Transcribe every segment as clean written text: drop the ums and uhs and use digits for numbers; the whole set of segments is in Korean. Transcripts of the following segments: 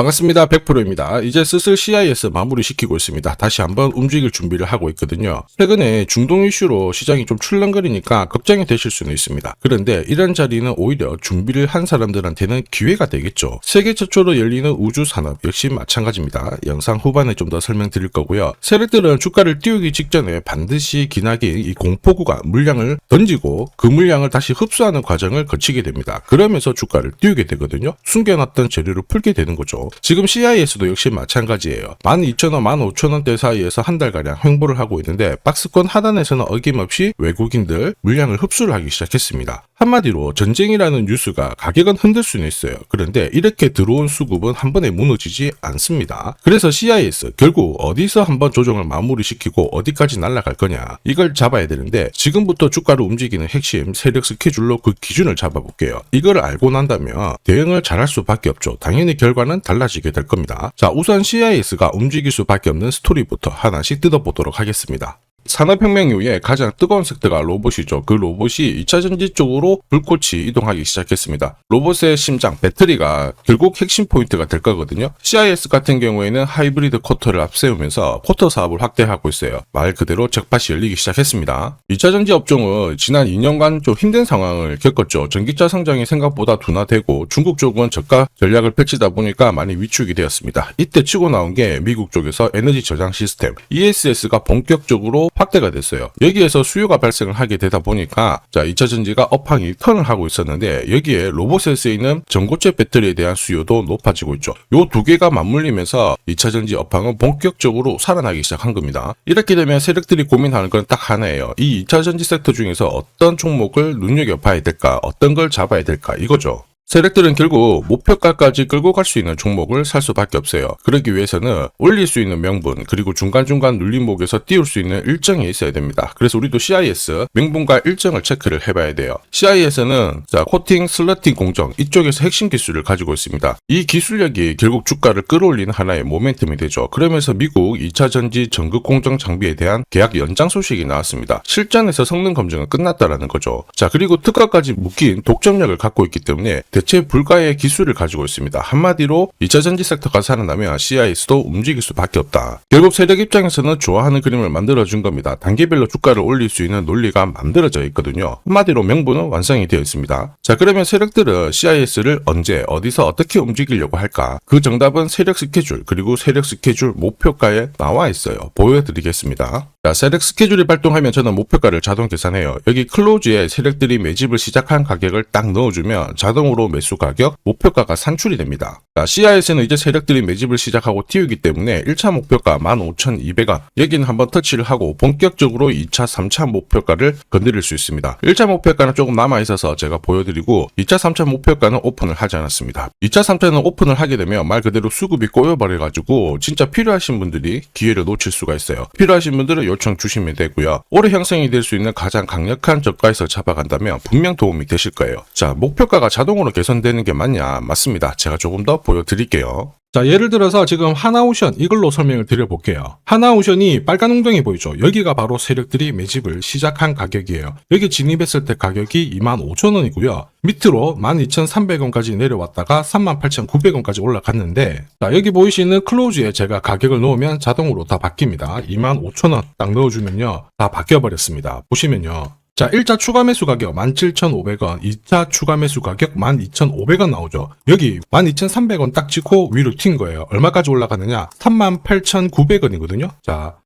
반갑습니다. 100%입니다. 이제 슬슬 CIS 마무리 시키고 있습니다. 다시 한번 움직일 준비를 하고 있거든요. 최근에 중동 이슈로 시장이 좀 출렁거리니까 걱정이 되실 수는 있습니다. 그런데 이런 자리는 오히려 준비를 한 사람들한테는 기회가 되겠죠. 세계 최초로 열리는 우주 산업 역시 마찬가지입니다. 영상 후반에 좀 더 설명드릴 거고요. 세력들은 주가를 띄우기 직전에 반드시 기나긴 이 공포 구간 물량을 던지고 그 물량을 다시 흡수하는 과정을 거치게 됩니다. 그러면서 주가를 띄우게 되거든요. 숨겨놨던 재료를 풀게 되는 거죠. 지금 CIS도 역시 마찬가지예요. 12,000원, 15,000원대 사이에서 한 달가량 횡보를 하고 있는데 박스권 하단에서는 어김없이 외국인들 물량을 흡수를 하기 시작했습니다. 한마디로 전쟁이라는 뉴스가 가격은 흔들 수는 있어요. 그런데 이렇게 들어온 수급은 한 번에 무너지지 않습니다. 그래서 CIS 결국 어디서 한번 조정을 마무리시키고 어디까지 날아갈 거냐 이걸 잡아야 되는데 지금부터 주가를 움직이는 핵심 세력 스케줄로 그 기준을 잡아볼게요. 이걸 알고 난다면 대응을 잘할 수밖에 없죠. 당연히 결과는 달라지게 될 겁니다. 자, 우선 CIS가 움직일 수밖에 없는 스토리부터 하나씩 뜯어보도록 하겠습니다. 산업혁명 이후에 가장 뜨거운 섹터가 로봇이죠. 그 로봇이 2차전지 쪽으로 불꽃이 이동하기 시작했습니다. 로봇의 심장, 배터리가 결국 핵심 포인트가 될 거거든요. CIS 같은 경우에는 하이브리드 쿼터를 앞세우면서 쿼터 사업을 확대하고 있어요. 말 그대로 잭팟이 열리기 시작했습니다. 2차전지 업종은 지난 2년간 좀 힘든 상황을 겪었죠. 전기차 성장이 생각보다 둔화되고 중국 쪽은 저가 전략을 펼치다 보니까 많이 위축이 되었습니다. 이때 치고 나온 게 미국 쪽에서 에너지 저장 시스템 ESS가 본격적으로 확대가 됐어요. 여기에서 수요가 발생을 하게 되다 보니까 2차전지가 업황이 턴을 하고 있었는데 여기에 로봇에 쓰이는 전고체 배터리에 대한 수요도 높아지고 있죠. 요 두 개가 맞물리면서 2차전지 업황은 본격적으로 살아나기 시작한 겁니다. 이렇게 되면 세력들이 고민하는 건 딱 하나예요. 이 2차전지 섹터 중에서 어떤 종목을 눈여겨봐야 될까, 어떤 걸 잡아야 될까 이거죠. 세력들은 결국 목표가까지 끌고 갈 수 있는 종목을 살 수밖에 없어요. 그러기 위해서는 올릴 수 있는 명분 그리고 중간중간 눌림목에서 띄울 수 있는 일정이 있어야 됩니다. 그래서 우리도 CIS 명분과 일정을 체크를 해봐야 돼요. CIS는 코팅, 슬러팅 공정 이쪽에서 핵심 기술을 가지고 있습니다. 이 기술력이 결국 주가를 끌어올리는 하나의 모멘텀이 되죠. 그러면서 미국 2차전지 전극 공정 장비에 대한 계약 연장 소식이 나왔습니다. 실전에서 성능 검증은 끝났다라는 거죠. 그리고 특허까지 묶인 독점력을 갖고 있기 때문에 대체 불가의 기술을 가지고 있습니다. 한마디로 2차전지 섹터가 살아나면 CIS도 움직일 수밖에 없다. 결국 세력 입장에서는 좋아하는 그림을 만들어준 겁니다. 단계별로 주가를 올릴 수 있는 논리가 만들어져 있거든요. 한마디로 명분은 완성이 되어 있습니다. 그러면 세력들은 CIS를 언제 어디서 어떻게 움직이려고 할까? 그 정답은 세력 스케줄 그리고 세력 스케줄 목표가에 나와 있어요. 보여드리겠습니다. 세력 스케줄이 발동하면 저는 목표가를 자동 계산해요. 여기 클로즈에 세력들이 매집을 시작한 가격을 딱 넣어주면 자동으로 매수 가격, 목표가가 산출이 됩니다. CIS는 이제 세력들이 매집을 시작하고 띄우기 때문에 1차 목표가 15,200원 여기는 한번 터치를 하고 본격적으로 2차, 3차 목표가를 건드릴 수 있습니다. 1차 목표가는 조금 남아있어서 제가 보여드리고 2차, 3차 목표가는 오픈을 하지 않았습니다. 2차, 3차는 오픈을 하게 되면 말 그대로 수급이 꼬여버려가지고 진짜 필요하신 분들이 기회를 놓칠 수가 있어요. 필요하신 분들은 요청 주시면 되고요. 올해 형성이 될 수 있는 가장 강력한 저가에서 잡아간다면 분명 도움이 되실 거예요. 목표가가 자동으로 개선되는 게 맞냐? 맞습니다. 제가 조금 더 보여드릴게요. 예를 들어서 지금 하나오션 이걸로 설명을 드려볼게요. 하나오션이 빨간 웅덩이 보이죠? 여기가 바로 세력들이 매집을 시작한 가격이에요. 여기 진입했을 때 가격이 25,000원이고요. 밑으로 12,300원까지 내려왔다가 38,900원까지 올라갔는데 여기 보이시는 클로즈에 제가 가격을 넣으면 자동으로 다 바뀝니다. 25,000원 딱 넣어주면요. 다 바뀌어버렸습니다. 보시면요. 1차 추가 매수 가격 17,500원, 2차 추가 매수 가격 12,500원 나오죠. 여기 12,300원 딱 찍고 위로 튄 거예요. 얼마까지 올라가느냐? 38,900원이거든요.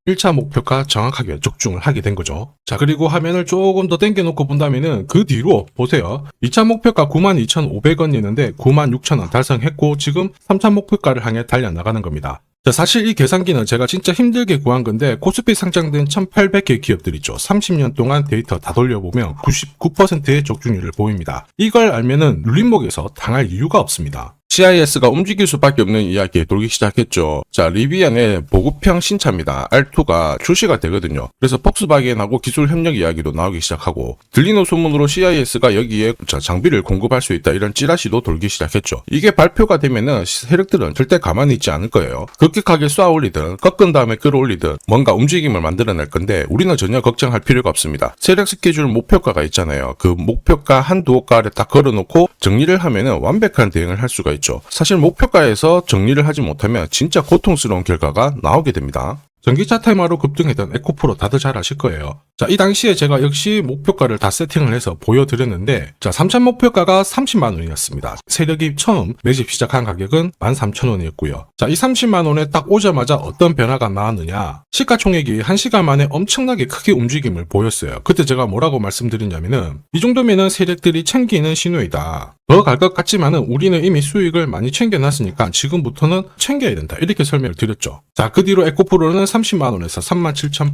1차 목표가 정확하게 적중을 하게 된 거죠. 그리고 화면을 조금 더 당겨놓고 본다면은 그 뒤로 보세요. 2차 목표가 92,500원이었는데 96,000원 달성했고 지금 3차 목표가를 향해 달려나가는 겁니다. 사실 이 계산기는 제가 진짜 힘들게 구한 건데 코스피 상장된 1800개 기업들 있죠. 30년 동안 데이터 다 돌려보면 99%의 적중률을 보입니다. 이걸 알면은 눌림목에서 당할 이유가 없습니다. CIS가 움직일 수밖에 없는 이야기에 돌기 시작했죠. 리비안의 보급형 신차입니다. R2가 출시가 되거든요. 그래서 폭스바겐하고 기술 협력 이야기도 나오기 시작하고 들리는 소문으로 CIS가 여기에 장비를 공급할 수 있다 이런 찌라시도 돌기 시작했죠. 이게 발표가 되면은 세력들은 절대 가만히 있지 않을 거예요. 급격하게 쏘아 올리든 꺾은 다음에 끌어올리든 뭔가 움직임을 만들어낼 건데 우리는 전혀 걱정할 필요가 없습니다. 세력 스케줄 목표가가 있잖아요. 그 목표가 한두 호가를 딱 걸어놓고 정리를 하면은 완벽한 대응을 할 수가 있죠. 되겠죠. 사실 목표가에서 정리를 하지 못하면 진짜 고통스러운 결과가 나오게 됩니다. 전기차 테마로 급등했던 에코프로 다들 잘 아실 거예요. 자, 이 당시에 제가 역시 목표가를 다 세팅을 해서 보여드렸는데, 자, 3차 목표가가 30만원이었습니다. 세력이 처음 매집 시작한 가격은 13,000원이었고요. 자, 이 30만원에 딱 오자마자 어떤 변화가 나왔느냐. 시가총액이 1시간 만에 엄청나게 크게 움직임을 보였어요. 그때 제가 뭐라고 말씀드렸냐면은, 이 정도면은 세력들이 챙기는 신호이다. 더 갈 것 같지만은 우리는 이미 수익을 많이 챙겨놨으니까 지금부터는 챙겨야 된다. 이렇게 설명을 드렸죠. 자, 그 뒤로 에코프로는 30만원에서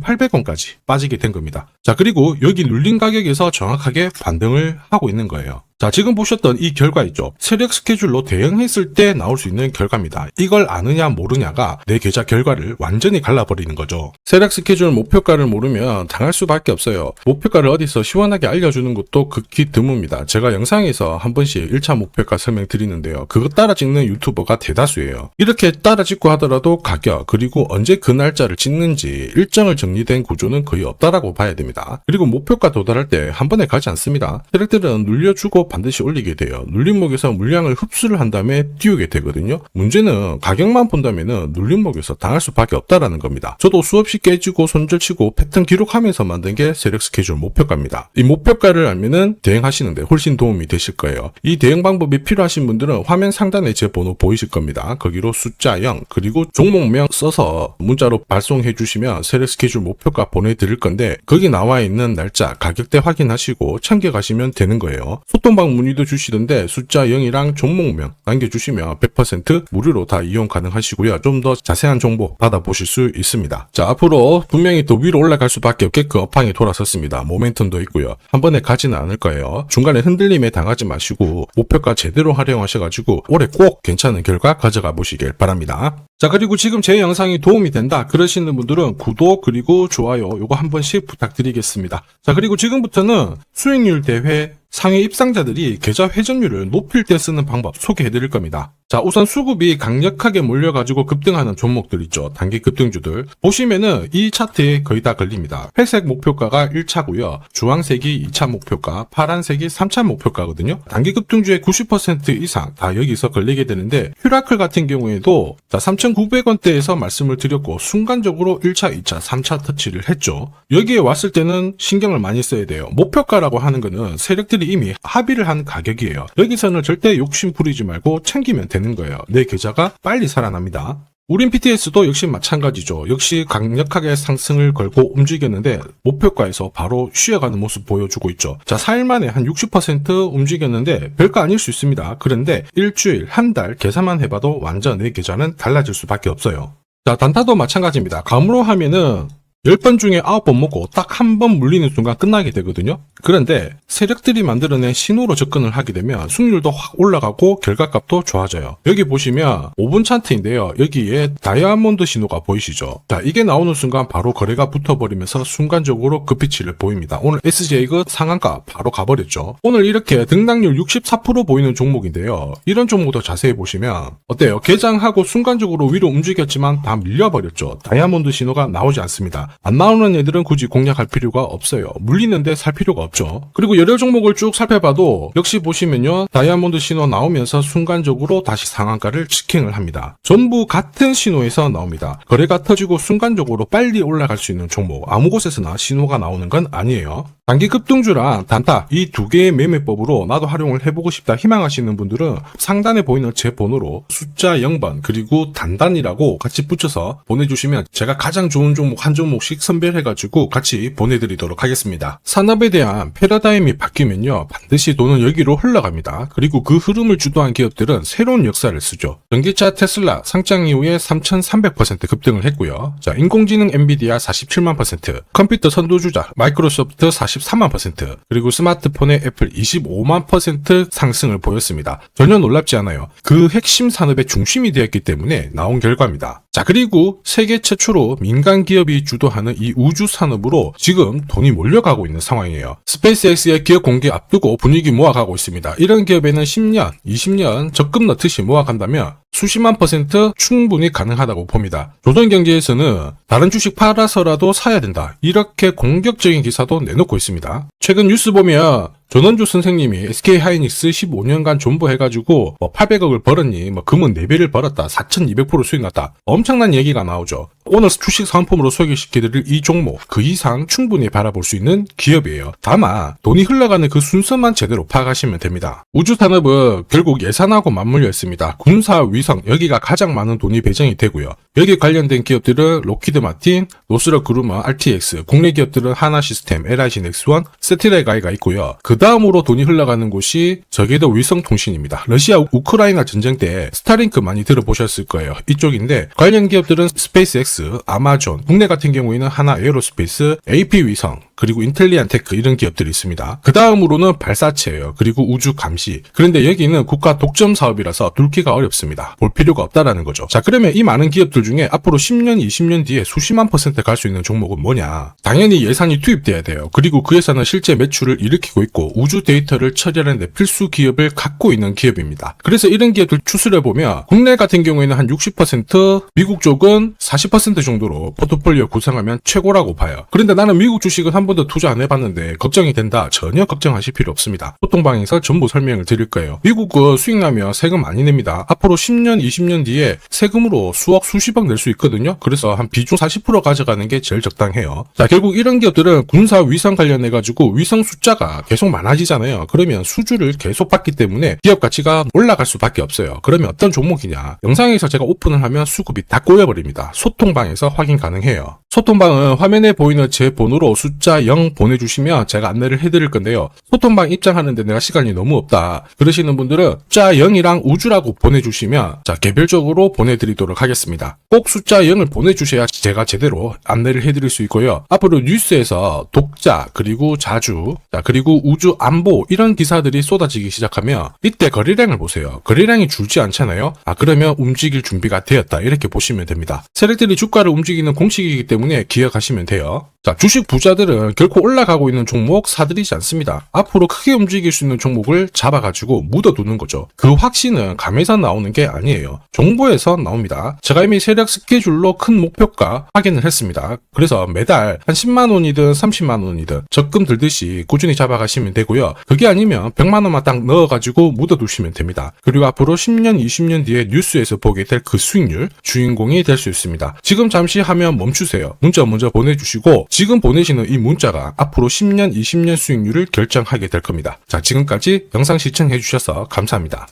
37,800원까지 빠지게 된 겁니다. 자, 그리고 여기 눌린 가격에서 정확하게 반등을 하고 있는 거예요. 자, 지금 보셨던 이 결과 있죠. 세력 스케줄로 대응했을 때 나올 수 있는 결과입니다. 이걸 아느냐 모르냐가 내 계좌 결과를 완전히 갈라버리는 거죠. 세력 스케줄 목표가를 모르면 당할 수밖에 없어요. 목표가를 어디서 시원하게 알려주는 것도 극히 드뭅니다. 제가 영상에서 한 번씩 1차 목표가 설명드리는데요. 그거 따라 찍는 유튜버가 대다수예요. 이렇게 따라 찍고 하더라도 가격, 그리고 언제 그 날짜를 찍는지 일정을 정리된 구조는 거의 없다라고 봐야 됩니다. 그리고 목표가 도달할 때 한 번에 가지 않습니다. 세력들은 눌려주고 반드시 올리게 돼요. 눌림목에서 물량을 흡수를 한 다음에 띄우게 되거든요. 문제는 가격만 본다면은 눌림목에서 당할 수밖에 없다라는 겁니다. 저도 수없이 깨지고 손절치고 패턴 기록하면서 만든 게 세력 스케줄 목표가입니다. 이 목표가를 알면은 대응하시는데 훨씬 도움이 되실 거예요. 이 대응 방법이 필요하신 분들은 화면 상단에 제 번호 보이실 겁니다. 거기로 숫자 0 그리고 종목명 써서 문자로 발송해 주시면 세력 스케줄 목표가 보내드릴 건데, 거기 나와 있는 날짜 가격대 확인하시고 챙겨가시면 되는 거예요. 소통방 문의도 주시던데 숫자 0이랑 종목명 남겨주시면 100% 무료로 다 이용 가능하시고요. 좀 더 자세한 정보 받아보실 수 있습니다. 자, 앞으로 분명히 더 위로 올라갈 수밖에 없게끔 업황이 돌아섰습니다. 모멘텀도 있고요. 한 번에 가지는 않을 거예요. 중간에 흔들림에 당하지 마시고 목표가 제대로 활용하셔가지고 올해 꼭 괜찮은 결과 가져가 보시길 바랍니다. 자, 그리고 지금 제 영상이 도움이 된다 그러시는 분들은 구독 그리고 좋아요 요거 한 번씩 부탁드리겠습니다. 자, 그리고 지금부터는 수익률 대회 상위 입상자들이 계좌 회전율을 높일 때 쓰는 방법 소개해 드릴 겁니다. 자, 우선 수급이 강력하게 몰려가지고 급등하는 종목들 있죠. 단기 급등주들. 보시면은 이 차트에 거의 다 걸립니다. 회색 목표가가 1차고요. 주황색이 2차 목표가, 파란색이 3차 목표가거든요. 단기 급등주의 90% 이상 다 여기서 걸리게 되는데, 휴라클 같은 경우에도 자, 3,900원대에서 말씀을 드렸고 순간적으로 1차, 2차, 3차 터치를 했죠. 여기에 왔을 때는 신경을 많이 써야 돼요. 목표가라고 하는 거는 세력들이 이미 합의를 한 가격이에요. 여기서는 절대 욕심 부리지 말고 챙기면 되는 거예요. 내 계좌가 빨리 살아납니다. 우린 PTS도 역시 마찬가지죠. 역시 강력하게 상승을 걸고 움직였는데 목표가에서 바로 쉬어가는 모습 보여주고 있죠. 자, 4일 만에 한 60% 움직였는데 별거 아닐 수 있습니다. 그런데 일주일, 한 달 계산만 해봐도 완전 내 계좌는 달라질 수밖에 없어요. 자, 단타도 마찬가지입니다. 감으로 하면은 10번 중에 9번 먹고 딱 한 번 물리는 순간 끝나게 되거든요. 그런데 세력들이 만들어낸 신호로 접근을 하게 되면 승률도 확 올라가고 결과값도 좋아져요. 여기 보시면 5분 차트인데요. 여기에 다이아몬드 신호가 보이시죠? 자, 이게 나오는 순간 바로 거래가 붙어버리면서 순간적으로 급피치를 보입니다. 오늘 SJ가 상한가 바로 가버렸죠. 오늘 이렇게 등락률 64% 보이는 종목인데요. 이런 종목도 자세히 보시면 어때요? 개장하고 순간적으로 위로 움직였지만 다 밀려버렸죠. 다이아몬드 신호가 나오지 않습니다. 안 나오는 애들은 굳이 공략할 필요가 없어요. 물리는데 살 필요가 없죠. 그리고 여러 종목을 쭉 살펴봐도 역시 보시면요. 다이아몬드 신호 나오면서 순간적으로 다시 상한가를 직행을 합니다. 전부 같은 신호에서 나옵니다. 거래가 터지고 순간적으로 빨리 올라갈 수 있는 종목. 아무 곳에서나 신호가 나오는 건 아니에요. 단기 급등주랑 단타 이 두 개의 매매법으로 나도 활용을 해보고 싶다 희망하시는 분들은 상단에 보이는 제 번호로 숫자 0번 그리고 단단이라고 같이 붙여서 보내주시면 제가 가장 좋은 종목 한 종목씩 선별해가지고 같이 보내드리도록 하겠습니다. 산업에 대한 패러다임이 바뀌면요 반드시 돈은 여기로 흘러갑니다. 그리고 그 흐름을 주도한 기업들은 새로운 역사를 쓰죠. 전기차 테슬라 상장 이후에 3,300% 급등을 했고요. 자, 인공지능 엔비디아 47만 %, 컴퓨터 선두주자 마이크로소프트 43만 %, 그리고 스마트폰의 애플 25만 % 상승을 보였습니다. 전혀 놀랍지 않아요. 그 핵심 산업의 중심이 되었기 때문에 나온 결과입니다. 자, 그리고 세계 최초로 민간 기업이 주도하는 이 우주 산업으로 지금 돈이 몰려가고 있는 상황이에요. 스페이스X의 기업 공개 앞두고 분위기 모아가고 있습니다. 이런 기업에는 10년, 20년 적금 넣듯이 모아간다면 수십만 % 충분히 가능하다고 봅니다. 조선경제에서는 다른 주식 팔아서라도 사야 된다. 이렇게 공격적인 기사도 내놓고 있습니다. 최근 뉴스 보면 전원주 선생님이 SK 하이닉스 15년간 존버해가지고 800억을 벌었니, 금은 4배를 벌었다, 4200% 수익 났다, 엄청난 얘기가 나오죠. 오늘 주식 상품으로 소개시켜드릴 이 종목, 그 이상 충분히 바라볼 수 있는 기업이에요. 다만 돈이 흘러가는 그 순서만 제대로 파악하시면 됩니다. 우주산업은 결국 예산하고 맞물려 있습니다. 군사, 위성, 여기가 가장 많은 돈이 배정이 되고요. 여기 관련된 기업들은 로키드 마틴, 노스럽 그루머, RTX, 국내 기업들은 하나시스템, LIG 넥스원, 세티라이가 있고요. 그 다음으로 돈이 흘러가는 곳이 저궤도 위성통신입니다. 러시아 우크라이나 전쟁 때 스타링크 많이 들어보셨을 거예요. 이쪽인데 관련 기업들은 스페이스X, 아마존, 국내 같은 경우에는 하나 에어로스페이스, AP 위성, 그리고 인텔리안 테크 이런 기업들이 있습니다. 그 다음으로는 발사체예요. 그리고 우주 감시. 그런데 여기는 국가 독점 사업이라서 뚫기가 어렵습니다. 볼 필요가 없다라는 거죠. 자, 그러면 이 많은 기업들 중에 앞으로 10년, 20년 뒤에 수십만 % 갈 수 있는 종목은 뭐냐? 당연히 예산이 투입돼야 돼요. 그리고 그 예산은 실제 매출을 일으키고 있고 우주 데이터를 처리하는 데 필수 기업을 갖고 있는 기업입니다. 그래서 이런 기업들 추스려보면 국내 같은 경우에는 한 60%, 미국 쪽은 40% 정도로 포트폴리오 구성하면 최고라고 봐요. 그런데 나는 미국 주식은 한 번도 투자 안 해봤는데 걱정이 된다. 전혀 걱정하실 필요 없습니다. 소통방에서 전부 설명을 드릴 거예요. 미국은 수익 나면 세금 많이 냅니다. 앞으로 10년, 20년 뒤에 세금으로 수억, 수십억 낼 수 있거든요. 그래서 한 비중 40% 가져가는 게 제일 적당해요. 자, 결국 이런 기업들은 군사 위성 관련해가지고 위성 숫자가 계속 많아지잖아요. 그러면 수주를 계속 받기 때문에 기업 가치가 올라갈 수밖에 없어요. 그러면 어떤 종목이냐? 영상에서 제가 오픈을 하면 수급이 다 꼬여버립니다. 소통방에서 확인 가능해요. 소통방은 화면에 보이는 제 번호로 숫자 0 보내주시면 제가 안내를 해드릴 건데요. 소통방 입장하는데 내가 시간이 너무 없다 그러시는 분들은 숫자 0이랑 우주라고 보내주시면 자, 개별적으로 보내드리도록 하겠습니다. 꼭 숫자 0을 보내주셔야 제가 제대로 안내를 해드릴 수 있고요. 앞으로 뉴스에서 독자, 그리고 자주, 자, 그리고 우주 안보 이런 기사들이 쏟아지기 시작하면 이때 거래량을 보세요. 거래량이 줄지 않잖아요. 그러면 움직일 준비가 되었다 이렇게 보시면 됩니다. 세력들이 주가를 움직이는 공식이기 때문에 기억하시면 돼요. 자, 주식 부자들은 결코 올라가고 있는 종목 사들이지 않습니다. 앞으로 크게 움직일 수 있는 종목을 잡아가지고 묻어두는 거죠. 그 확신은 감에서 나오는 게 아니에요. 정보에서 나옵니다. 제가 이미 세력 스케줄로 큰 목표가 확인을 했습니다. 그래서 매달 한 10만 원이든 30만 원이든 적금 들듯이 꾸준히 잡아가시면 되고요. 그게 아니면 100만 원만 딱 넣어가지고 묻어두시면 됩니다. 그리고 앞으로 10년, 20년 뒤에 뉴스에서 보게 될 그 수익률 주인공이 될 수 있습니다. 지금 잠시 화면 멈추세요. 문자 먼저 보내주시고 지금 보내시는 이 문자가 앞으로 10년, 20년 수익률을 결정하게 될 겁니다. 자, 지금까지 영상 시청해 주셔서 감사합니다.